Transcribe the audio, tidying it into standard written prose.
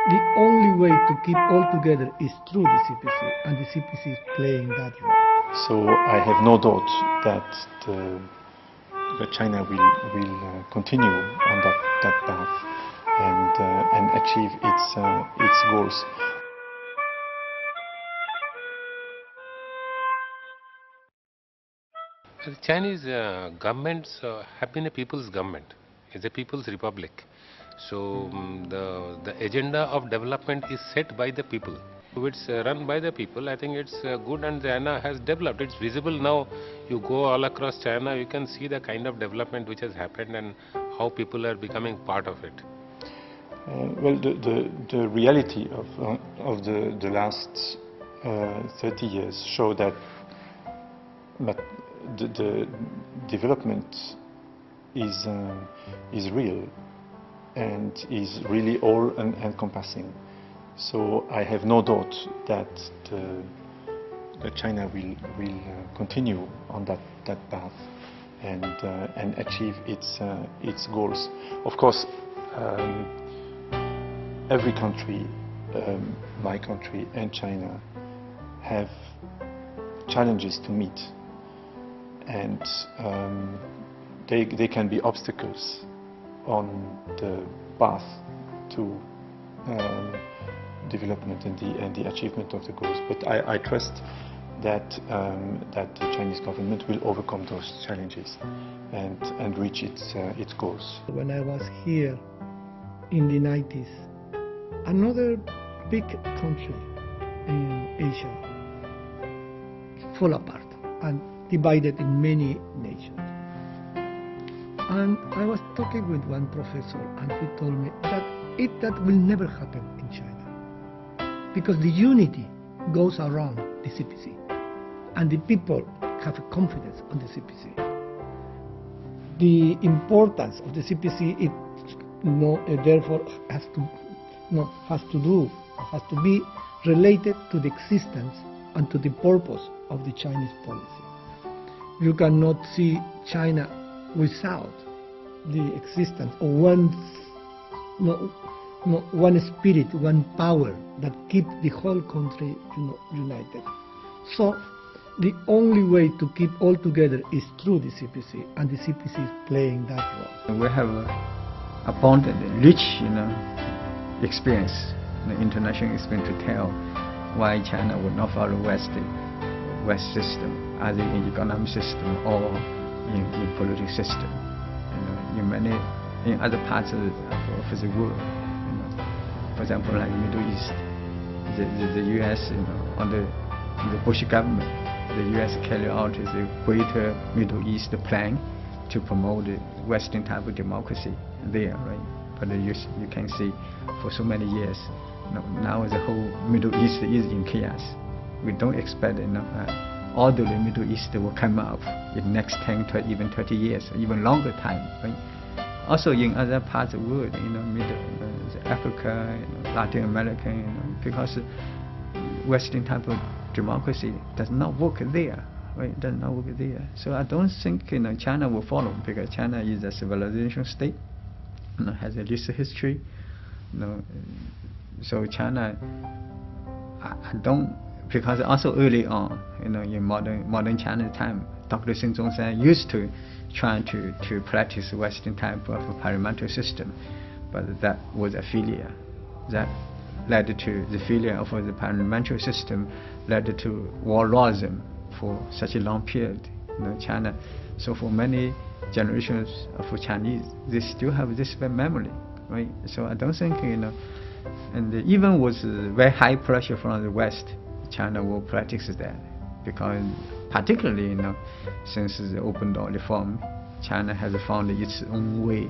The only way to keep all together is through the CPC, and the CPC is playing that role. So I have no doubt that China will continue on that path and achieve its goals. The Chinese governments have been a people's government. It's a people's republic. So the agenda of development is set by the people. If it's run by the people, I think it's good, and China has developed. It's visible now. You go all across China, you can see the kind of development which has happened and how people are becoming part of it. Well, the reality of the last 30 years show that the development is real and is really all-encompassing. So I have no doubt that China will continue on that path and achieve its goals. Of course, every country, my country and China, have challenges to meet, and they can be obstacles on the path to development and the achievement of the goals. But I trust that the Chinese government will overcome those challenges and reach its goals. When I was here in the 90s, another big country in Asia fell apart and divided in many nations. And I was talking with one professor, and he told me that will never happen in China, because the unity goes around the CPC, and the people have confidence on the CPC. The importance of the CPC therefore has to be related to the existence and to the purpose of the Chinese policy. You cannot see China without the existence of one spirit, one power that keeps the whole country united. So the only way to keep all together is through the CPC, and the CPC is playing that role. We have abundant, rich, experience, international experience to tell why China would not follow West system, either in economic system or in political system. In other parts of the world, for example, like Middle East, the U.S. under the Bush government, the U.S. carried out the Greater Middle East plan to promote the Western type of democracy there, right? But you can see for so many years, now the whole Middle East is in chaos. We don't expect all the Middle East will come up in next 10 to even 30 years, even longer time, right? Also in other parts of the world, Africa, Latin America, because Western type of democracy does not work there, right? Does not work there. So I don't think China will follow, because China is a civilization state, has a rich history. So China, I don't. Because also early on, in modern China time, Dr. Sun Zhongshan used to try to practice Western type of parliamentary system, but that was a failure. That led to the failure of the parliamentary system, led to warlordism for such a long period. China. So for many generations of Chinese, they still have this bad memory, right? So I don't think and even with very high pressure from the West, China will practice that, because particularly since the open door reform, China has found its own way